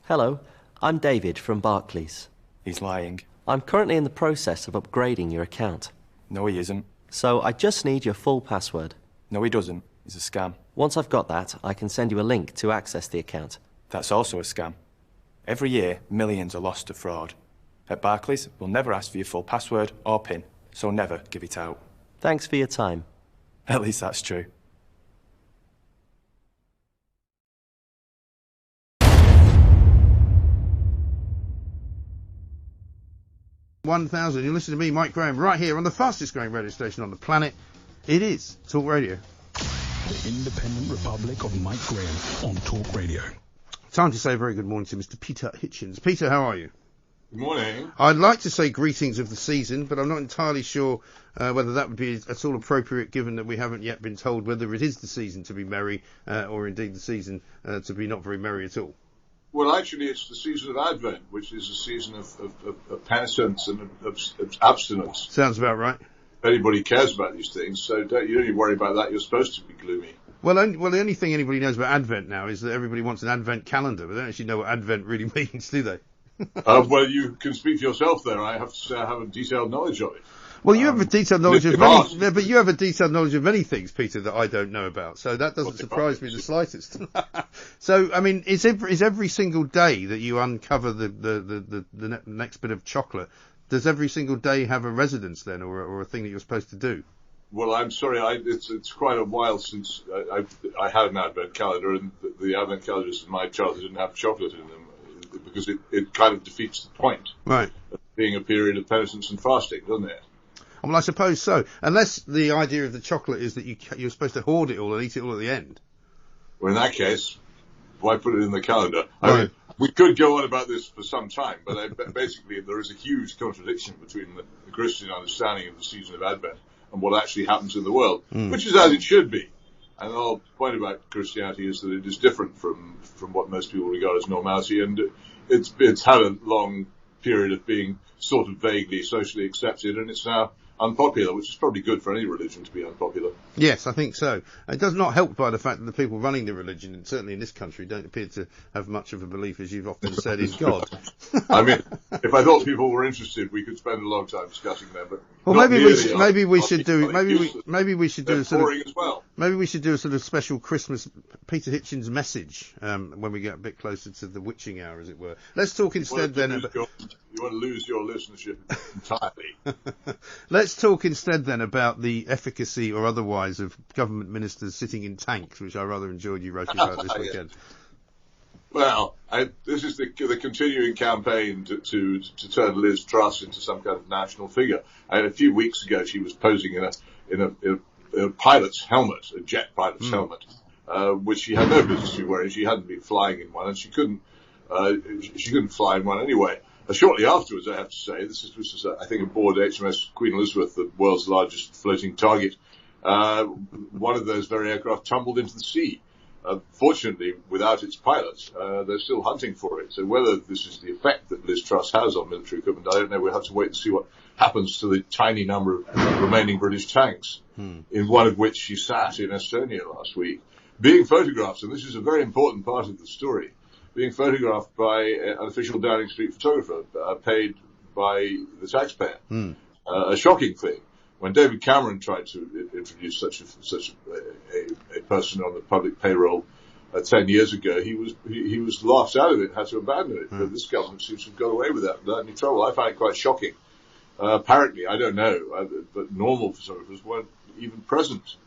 Hello, I'm David from Barclays. He's lying. I'm currently in the process of upgrading your account. No, he isn't. So I just need your full password. No, he doesn't. It's a scam. Once I've got that, I can send you a link to access the account. That's also a scam. Every year, millions are lost to fraud. At Barclays, we'll never ask for your full password or PIN, so never give it out. Thanks for your time. At least that's true. $1,000. You listen to me, Mike Graham, right here on the fastest growing radio station on the planet. It is Talk Radio. The Independent Republic of Mike Graham on Talk Radio. Time to say a very good morning to Mr. Peter Hitchens. Peter, how are you? Good morning. I'd like to say greetings of the season, but I'm not entirely sure whether that would be at all appropriate, given that we haven't yet been told whether it is the season to be merry or indeed the season to be not very merry at all. Well, actually, it's the season of Advent, which is a season of penitence and of abstinence. Sounds about right. Anybody cares about these things, so you don't need to worry about that. You're supposed to be gloomy. Well, the only thing anybody knows about Advent now is that everybody wants an Advent calendar, but they don't actually know what Advent really means, do they? Well, you can speak for yourself there. I have to say I have a detailed knowledge of it. Well, you have a detailed knowledge of many, but you have a detailed knowledge of many things, Peter, that I don't know about. So that doesn't surprise me the slightest. So, I mean, is every single day that you uncover the next bit of chocolate, does every single day have a residence then, or a thing that you're supposed to do? Well, I'm sorry. It's quite a while since I had an Advent calendar, and the Advent calendars in my childhood didn't have chocolate in them because it kind of defeats the point. Right. Of being a period of penitence and fasting, doesn't it? Well, I suppose so. Unless the idea of the chocolate is that you're supposed to hoard it all and eat it all at the end. Well, in that case, why put it in the calendar? Right. I mean, we could go on about this for some time, but basically there is a huge contradiction between the Christian understanding of the season of Advent and what actually happens in the world, which is as it should be. And the whole point about Christianity is that it is different from what most people regard as normality, and it's had a long period of being sort of vaguely socially accepted, and it's now unpopular, which is probably good for any religion to be unpopular. Yes, I think so. It does not help by the fact that the people running the religion, and certainly in this country, don't appear to have much of a belief, as you've often said, in God. I mean, if I thought people were interested, we could spend a long time discussing them. But well, maybe we should do a sort of special Christmas Peter Hitchens message when we get a bit closer to the witching hour, as it were. Let's talk instead then. You want to lose your listenership entirely. Let's talk instead then about the efficacy or otherwise of government ministers sitting in tanks, which I rather enjoyed you writing about this weekend. Well, this is the continuing campaign to turn Liz Truss into some kind of national figure. A few weeks ago, she was posing in a pilot's helmet, a jet pilot's helmet, which she had no business to be wearing. She hadn't been flying in one, and she couldn't fly in one anyway. Shortly afterwards, I have to say, this was I think aboard HMS Queen Elizabeth, the world's largest floating target. One of those very aircraft tumbled into the sea. Fortunately, without its pilots, they're still hunting for it. So whether this is the effect that Liz Truss has on military equipment, I don't know. We'll have to wait and see what happens to the tiny number of remaining British tanks, in one of which she sat in Estonia last week, being photographed. And this is a very important part of the story. Being photographed by an official Downing Street photographer paid by the taxpayer. A shocking thing. When David Cameron tried to introduce such a person on the public payroll 10 years ago, he was laughed out of it, had to abandon it. But this government seems to have got away with that without any trouble. I find it quite shocking. Apparently, I don't know, but normal photographers weren't even present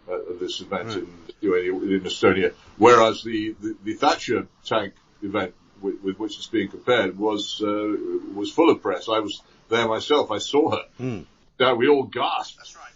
at this event in Estonia, whereas the Thatcher tank event with which it's being compared was full of press. I was there myself. I saw her. We all gasped. That's right.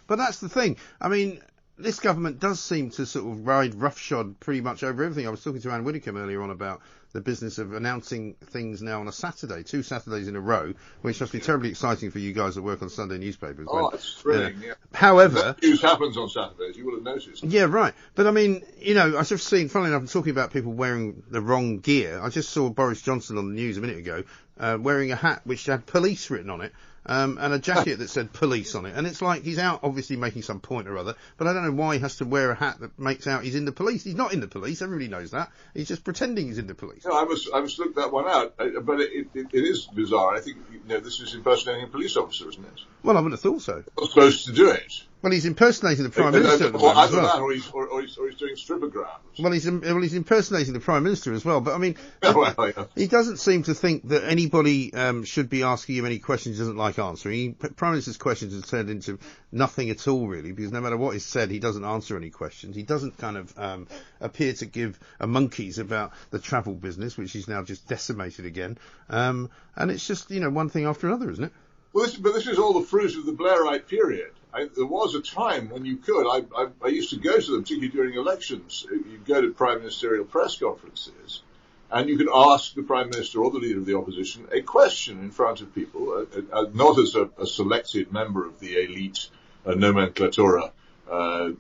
But that's the thing. I mean, this government does seem to sort of ride roughshod pretty much over everything. I was talking to Anne Widdecombe earlier on about the business of announcing things now on a Saturday, 2 Saturdays in a row, which must be terribly exciting for you guys that work on Sunday newspapers. Oh, it's thrilling, yeah. However... That news happens on Saturdays, you will have noticed. Yeah, right. But I mean, you know, I've just seen, funnily enough, I'm talking about people wearing the wrong gear. I just saw Boris Johnson on the news a minute ago wearing a hat which had police written on it, and a jacket that said police on it. And it's like he's out obviously making some point or other, but I don't know why he has to wear a hat that makes out he's in the police. He's not in the police. Everybody knows that. He's just pretending he's in the police. No, I must look that one out. But it is bizarre. I think this is impersonating a police officer, isn't it? Well, I wouldn't have thought so. Not supposed to do it. Well, he's impersonating the Prime Minister at the moment as well. Or he's doing stripograms. Well, he's impersonating the Prime Minister as well. But I mean, yeah. He doesn't seem to think that anybody should be asking him any questions he doesn't like answering. Prime Minister's questions have turned into nothing at all, really, because no matter what is said, he doesn't answer any questions. He doesn't kind of appear to give a monkeys about the travel business, which he's now just decimated again. And it's just, one thing after another, isn't it? Well, this is all the fruit of the Blairite period. There was a time when you could. I used to go to them, particularly during elections. You'd go to prime ministerial press conferences, and you could ask the Prime Minister or the Leader of the Opposition a question in front of people, not as a selected member of the elite nomenclatura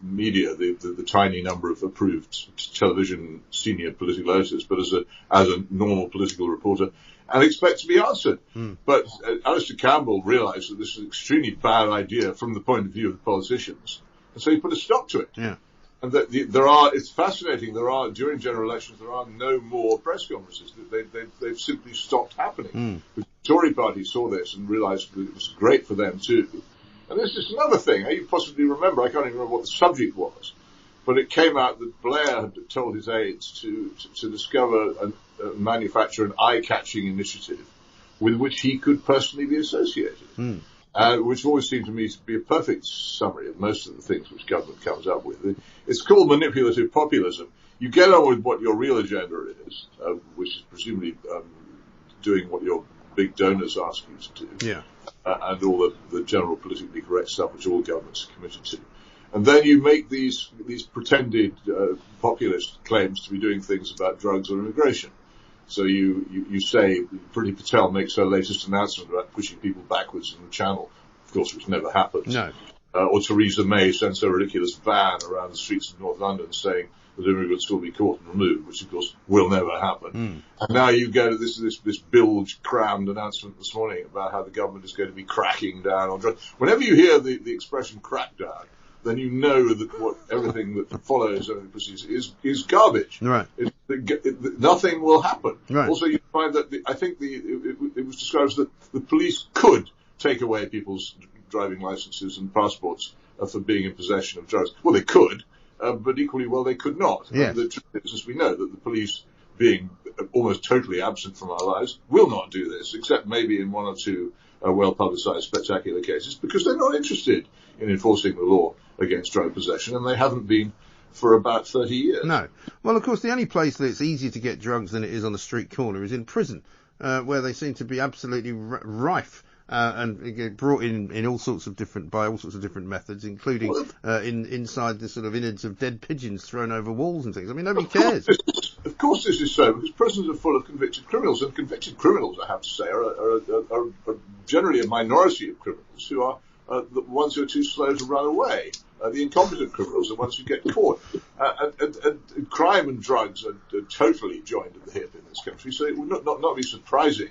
media, the tiny number of approved television senior political editors, but as a normal political reporter, and expect to be answered. But Alistair Campbell realised that this was an extremely bad idea from the point of view of the politicians, and so he put a stop to it. Yeah. And that it's fascinating. During general elections, there are no more press conferences. They've simply stopped happening. The Tory party saw this and realised that it was great for them too. And there's just another thing. You possibly remember, I can't even remember what the subject was, but it came out that Blair had told his aides to discover and manufacture an eye-catching initiative with which he could personally be associated. Which always seemed to me to be a perfect summary of most of the things which government comes up with. It's called manipulative populism. You get on with what your real agenda is, which is presumably doing what your big donors ask you to do, and all the general politically correct stuff which all governments are committed to. And then you make these pretended populist claims to be doing things about drugs or immigration. So you say Priti Patel makes her latest announcement about pushing people backwards in the Channel, of course, which never happens. No. Or Theresa May sends her ridiculous van around the streets of North London saying that immigrants will be caught and removed, which of course will never happen. And now you go to this bilge-crammed announcement this morning about how the government is going to be cracking down on drugs. Whenever you hear the expression crackdown, then you know that everything that follows and proceeds is garbage. Right. Nothing will happen. Right. Also, you find that it was described as that the police could take away people's driving licenses and passports for being in possession of drugs. Well, they could, but equally well they could not. Yes. And the truth is, as we know, that the police, being almost totally absent from our lives, will not do this, except maybe in one or two well-publicised spectacular cases, because they're not interested in enforcing the law against drug possession, and they haven't been for about 30 years. No. Well, of course, the only place that it's easier to get drugs than it is on a street corner is in prison, where they seem to be absolutely rife. And brought in all sorts of different methods, including inside the sort of innards of dead pigeons thrown over walls and things. I mean, nobody cares. Of course this is so, because prisons are full of convicted criminals, and convicted criminals, I have to say, are generally a minority of criminals who are the ones who are too slow to run away. The incompetent criminals are the ones who get caught. And crime and drugs are totally joined at the hip in this country, so it would not be surprising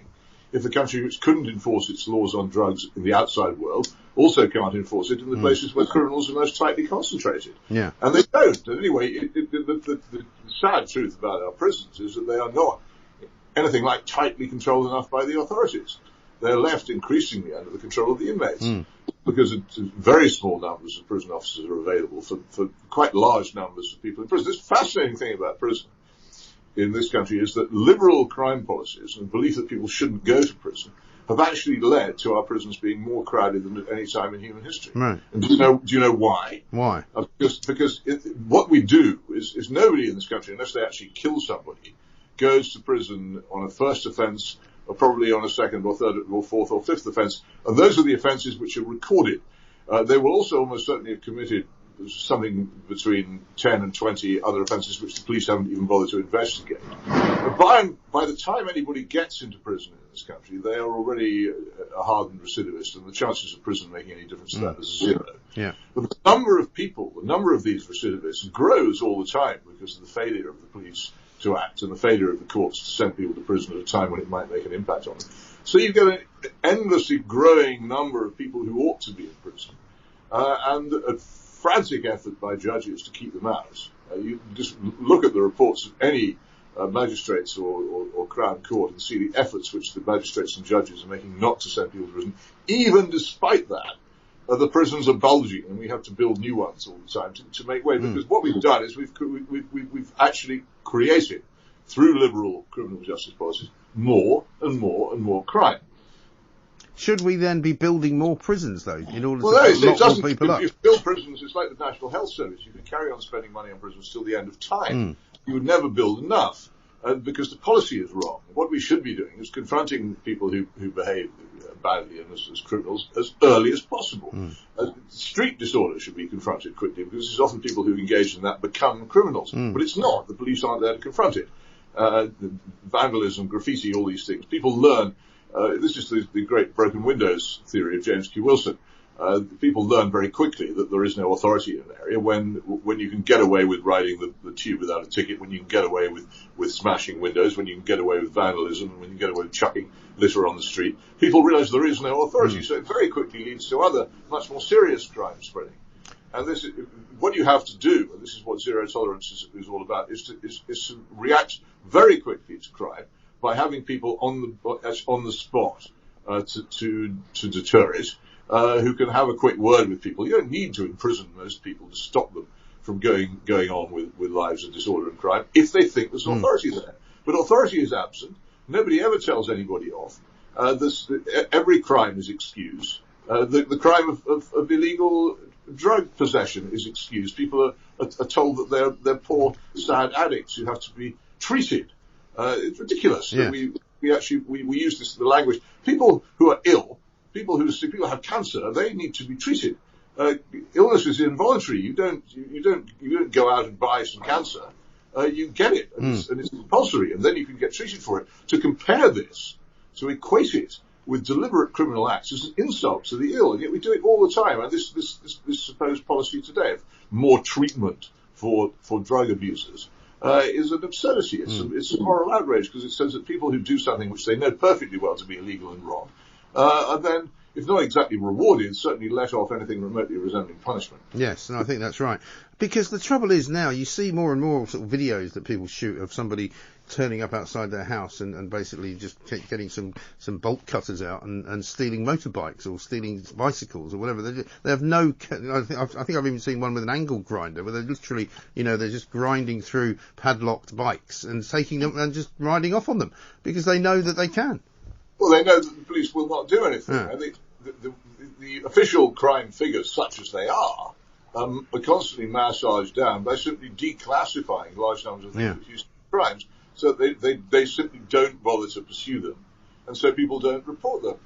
if the country which couldn't enforce its laws on drugs in the outside world also can't enforce it in the places where criminals are most tightly concentrated. Yeah. And they don't. And anyway, the sad truth about our prisons is that they are not anything like tightly controlled enough by the authorities. They're left increasingly under the control of the inmates because very small numbers of prison officers are available for quite large numbers of people in prison. This fascinating thing about prison in this country is that liberal crime policies and the belief that people shouldn't go to prison have actually led to our prisons being more crowded than at any time in human history. Right. And do you know why? Why? Because what we do is nobody in this country, unless they actually kill somebody, goes to prison on a first offence, or probably on a second or third or fourth or fifth offence. And those are the offences which are recorded. They will also almost certainly have committed something between 10 and 20 other offences which the police haven't even bothered to investigate. But by the time anybody gets into prison in this country, they are already a hardened recidivist, and the chances of prison making any difference to that is zero. Yeah. But the number of these recidivists grows all the time because of the failure of the police to act and the failure of the courts to send people to prison at a time when it might make an impact on them. So you get an endlessly growing number of people who ought to be in prison, and a frantic effort by judges to keep them out. You just look at the reports of any magistrates or Crown Court and see the efforts which the magistrates and judges are making not to send people to prison. Even despite that, the prisons are bulging, and we have to build new ones all the time to make way. Because what we've done is we've actually created, through liberal criminal justice policies, more and more and more crime. Should we then be building more prisons, though, in order to lock more people up? If you build prisons, it's like the National Health Service. You can carry on spending money on prisons till the end of time. You would never build enough, because the policy is wrong. What we should be doing is confronting people who behave badly and as criminals as early as possible. Street disorder should be confronted quickly, because it's often people who engage in that become criminals. But it's not. The police aren't there to confront it. Vandalism, graffiti, all these things. People learn. This is the great broken windows theory of James Q. Wilson. People learn very quickly that there is no authority in an area when you can get away with riding the tube without a ticket, when you can get away with smashing windows, when you can get away with vandalism, when you can get away with chucking litter on the street. People realise there is no authority, so it very quickly leads to other, much more serious crime spreading. And this is what you have to do, and this is what zero tolerance is all about, is to react very quickly to crime by having people on the spot to deter it, who can have a quick word with people. You don't need to imprison most people to stop them from going on with lives of disorder and crime if they think there's authority there. But authority is absent. Nobody ever tells anybody off. Every crime is excused. The crime of illegal drug possession is excused. People are told that they're poor, sad addicts who have to be treated. It's ridiculous. Yeah. We use this in the language. People who are ill, people who have cancer, they need to be treated. Illness is involuntary. You don't go out and buy some cancer. You get it, and it's compulsory, and then you can get treated for it. To compare this, to equate it with deliberate criminal acts, is an insult to the ill, and yet we do it all the time. And this supposed policy today of more treatment for drug abusers is an absurdity. It's a moral outrage, because it says that people who do something which they know perfectly well to be illegal and wrong are then, if not exactly rewarded, certainly let off anything remotely resembling punishment. Yes, and I think that's right. Because the trouble is now, you see more and more sort of videos that people shoot of somebody turning up outside their house and basically just getting some bolt cutters out and stealing motorbikes or stealing bicycles or whatever. They have no. I think I've even seen one with an angle grinder where they're literally, they're just grinding through padlocked bikes and taking them and just riding off on them because they know that they can. Well, they know that the police will not do anything. Yeah. And the official crime figures, such as they are constantly massaged down by simply declassifying large numbers of these accused crimes, so they simply don't bother to pursue them, and so people don't report them.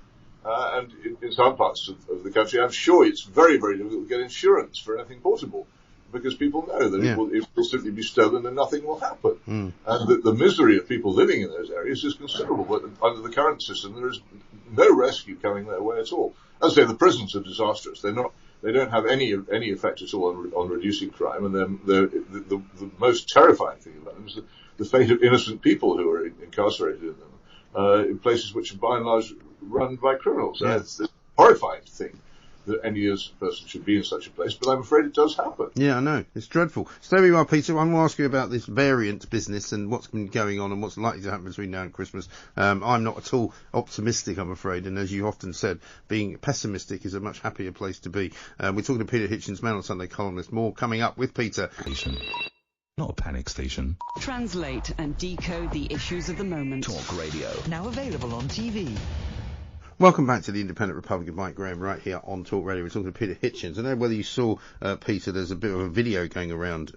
And in some parts of the country, I'm sure it's very, very difficult to get insurance for anything portable, because people know that it will simply be stolen and nothing will happen. And the misery of people living in those areas is considerable. But under the current system, there is no rescue coming their way at all. As I say, the prisons are disastrous. They don't have any effect at all on reducing crime. And the most terrifying thing about them is the fate of innocent people who are incarcerated in them, in places which are by and large run by criminals. Yeah. It's a horrifying thing that any innocent person should be in such a place, but I'm afraid it does happen. Yeah, I know. It's dreadful. Stay where you are, Peter. I'm going to ask you about this variant business and what's been going on and what's likely to happen between now and Christmas. I'm not at all optimistic, I'm afraid, and as you often said, being pessimistic is a much happier place to be. We're talking to Peter Hitchens, Man on Sunday columnist. More coming up with Peter. Not a panic station. Translate and decode the issues of the moment. Talk Radio. Now available on TV. Welcome back to the Independent Republican, Mike Graham, right here on Talk Radio. We're talking to Peter Hitchens. I don't know whether you saw, Peter, there's a bit of a video going around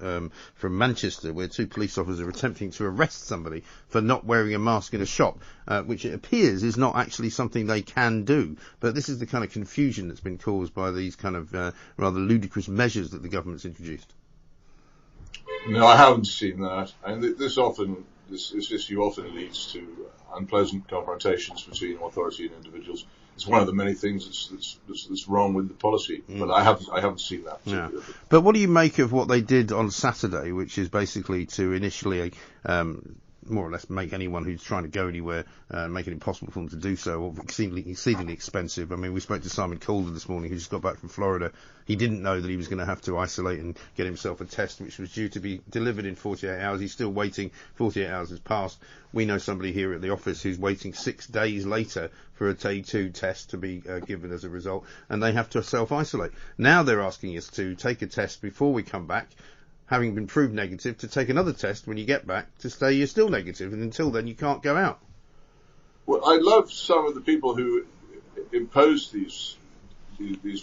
from Manchester where two police officers are attempting to arrest somebody for not wearing a mask in a shop, which it appears is not actually something they can do. But this is the kind of confusion that's been caused by these kind of rather ludicrous measures that the government's introduced. No, I haven't seen that. And this issue often leads to unpleasant confrontations between authority and individuals. It's one of the many things that's wrong with the policy. But I haven't seen that. Yeah. But what do you make of what they did on Saturday, which is basically to initially more or less make anyone who's trying to go anywhere, make it impossible for them to do so, or exceedingly expensive. I mean, we spoke to Simon Calder this morning, who just got back from Florida. He didn't know that he was going to have to isolate and get himself a test, which was due to be delivered in 48 hours. He's still waiting. 48 hours has passed. We know somebody here at the office who's waiting 6 days later for a Day 2 test to be given as a result, and they have to self-isolate. Now they're asking us to take a test before we come back, having been proved negative, to take another test when you get back to say you're still negative, and until then you can't go out. Well, I love some of the people who impose these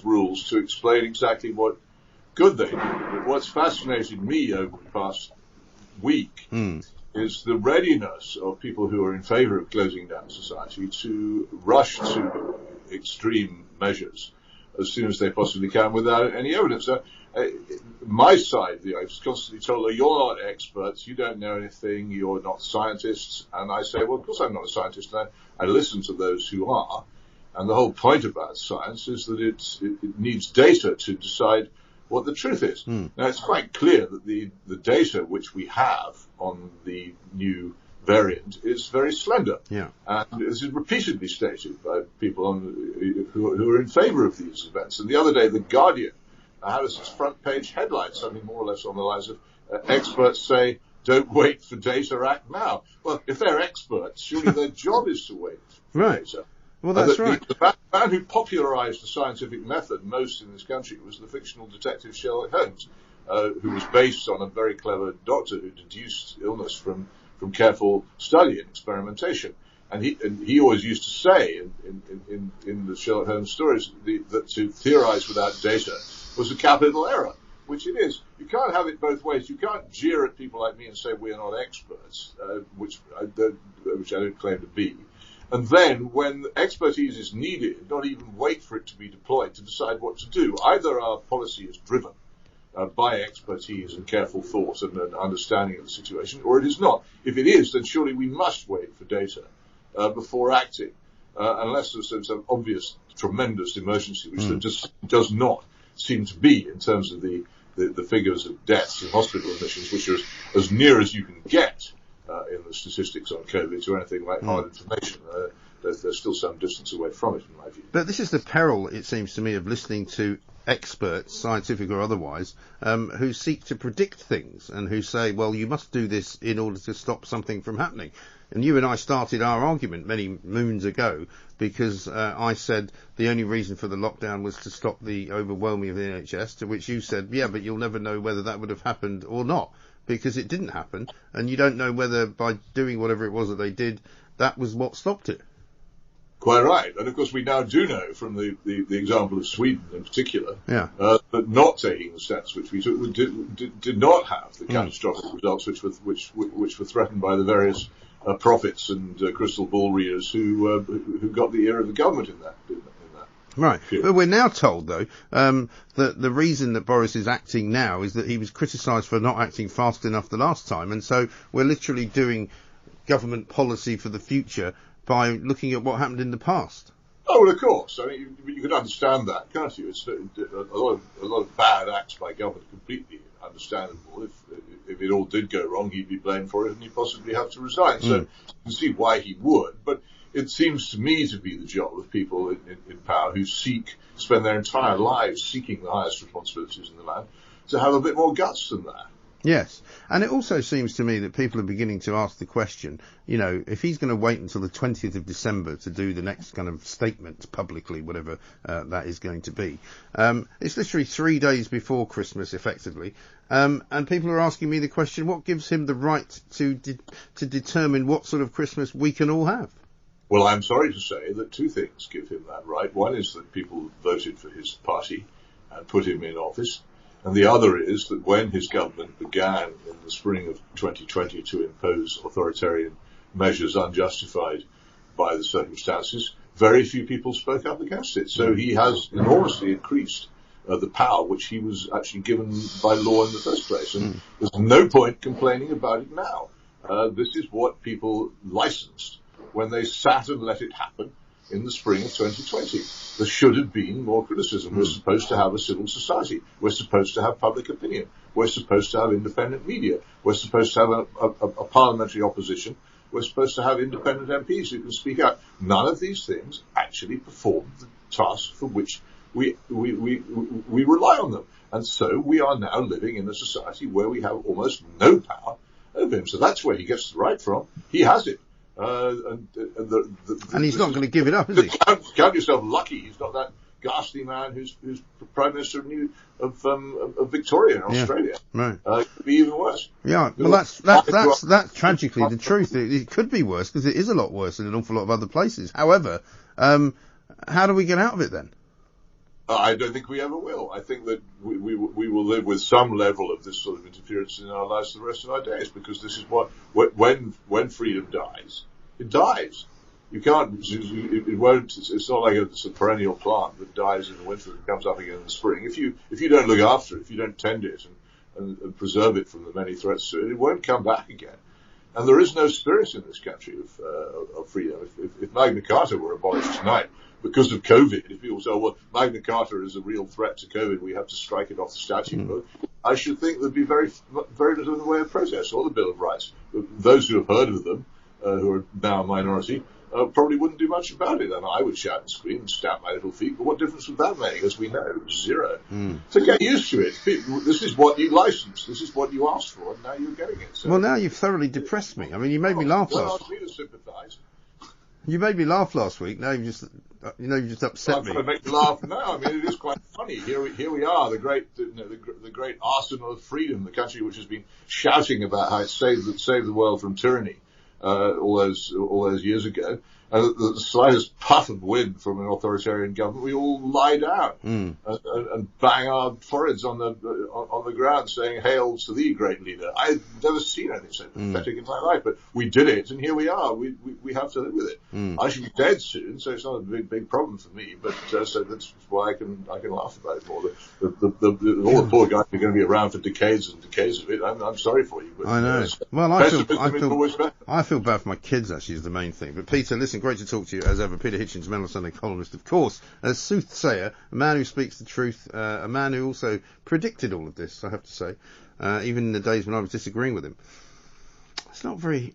rules to explain exactly what good they do. But what's fascinated me over the past week is the readiness of people who are in favour of closing down society to rush to extreme measures as soon as they possibly can without any evidence. My side, I was constantly told, you're not experts, you don't know anything, you're not scientists. And I say, well, of course I'm not a scientist. And I listen to those who are. And the whole point about science is that it needs data to decide what the truth is. Now, it's quite clear that the data which we have on the new variant is very slender. Yeah. And this is repeatedly stated by people who are in favour of these events. And the other day, The Guardian had its front page headline, something more or less on the lines of, experts say, don't wait for data, act now. Well, if they're experts, surely their job is to wait for data. Well, that's right. The man who popularised the scientific method most in this country was the fictional detective Sherlock Holmes, who was based on a very clever doctor who deduced illness from careful study and experimentation. And he always used to say in the Sherlock Holmes stories that to theorise without data was a capital error, which it is. You can't have it both ways. You can't jeer at people like me and say we're not experts, which I don't claim to be. And then, when expertise is needed, not even wait for it to be deployed to decide what to do. Either our policy is driven by expertise and careful thought and an understanding of the situation, or it is not. If it is, then surely we must wait for data before acting, unless there's some obvious, tremendous emergency, which there just does not seem to be in terms of the figures of deaths and hospital admissions, which are as near as you can get in the statistics on COVID to anything like hard information. There's still some distance away from it, in my view. But this is the peril, it seems to me, of listening to experts, scientific or otherwise, who seek to predict things and who say, well, you must do this in order to stop something from happening. And you and I started our argument many moons ago because I said the only reason for the lockdown was to stop the overwhelming of the NHS, to which you said, yeah, but you'll never know whether that would have happened or not, because it didn't happen, and you don't know whether by doing whatever it was that they did, that was what stopped it. Quite right. And of course we now do know from the example of Sweden in particular, that not taking the steps which we took did not have the catastrophic results which were threatened by the various prophets and crystal ball readers who got the ear of the government in that. Right. But we're now told, though, that the reason that Boris is acting now is that he was criticised for not acting fast enough the last time, and so we're literally doing government policy for the future by looking at what happened in the past. Oh, well, of course. I mean, you can understand that, can't you? It's a lot of bad acts by government, completely understandable. If it all did go wrong, he'd be blamed for it, and he'd possibly have to resign. So you can see why he would. But it seems to me to be the job of people in power who spend their entire lives seeking the highest responsibilities in the land, to have a bit more guts than that. Yes, and it also seems to me that people are beginning to ask the question, you know, if he's going to wait until the 20th of December to do the next kind of statement publicly, whatever that is going to be, it's literally 3 days before Christmas, effectively, and people are asking me the question, what gives him the right to determine what sort of Christmas we can all have? Well, I'm sorry to say that two things give him that right. One is that people voted for his party and put him in office. And the other is that when his government began in the spring of 2020 to impose authoritarian measures unjustified by the circumstances, very few people spoke up against it. So he has enormously increased the power which he was actually given by law in the first place. And there's no point complaining about it now. This is what people licensed when they sat and let it happen. in the spring of 2020. There should have been more criticism. We're supposed to have a civil society. We're supposed to have public opinion. We're supposed to have independent media. We're supposed to have a parliamentary opposition. We're supposed to have independent MPs who can speak out. None of these things actually perform the task for which we rely on them. And so we are now living in a society where we have almost no power over him. So that's where he gets the right from. He has it. And he's not going to give it up, is he? Count yourself lucky. He's not that ghastly man who's Prime Minister of Victoria in Australia. Right. It could be even worse. Yeah, well, that's tragically the truth. It could be worse because it is a lot worse in an awful lot of other places. However, how do we get out of it then? I don't think we ever will. I think that we will live with some level of this sort of interference in our lives for the rest of our days, because this is when freedom dies, it dies. You can't, it won't, it's not like it's a perennial plant that dies in the winter and comes up again in the spring. If you don't look after it, if you don't tend it and preserve it from the many threats to it, it won't come back again. And there is no spirit in this country of freedom. If Magna Carta were abolished tonight because of COVID, if people say, oh, well, Magna Carta is a real threat to COVID, we have to strike it off the statute book, I should think there'd be very, very little in the way of protest, or the Bill of Rights. Those who have heard of them, who are now a minority, probably wouldn't do much about it. And I would shout and scream and stamp my little feet, but what difference would that make? As we know, zero. So get used to it. This is what you licensed. This is what you asked for, and now you're getting it. So, well, now you've thoroughly depressed me. I mean, you made me laugh last week. To sympathise. You made me laugh last week. Now you've just upset me. I'm trying to make you laugh now. I mean, it is quite funny. Here we are, the great arsenal of freedom, the country which has been shouting about how it saved the world from tyranny all those years ago. And the slightest puff of wind from an authoritarian government, we all lie down and bang our foreheads on the ground, saying, "Hail to thee, great leader." I've never seen anything so pathetic in my life, but we did it, and here we are. We have to live with it. I should be dead soon, so it's not a big problem for me. But so that's why I can laugh about it more. All the poor guys are going to be around for decades and decades of it. I'm sorry for you. But, I know. Well, I feel bad for my kids. Actually, is the main thing. But Peter, listen. Great to talk to you as ever. Peter Hitchens, Menlo Sunday columnist, of course, a soothsayer, a man who speaks the truth, a man who also predicted all of this, I have to say, even in the days when I was disagreeing with him. It's not very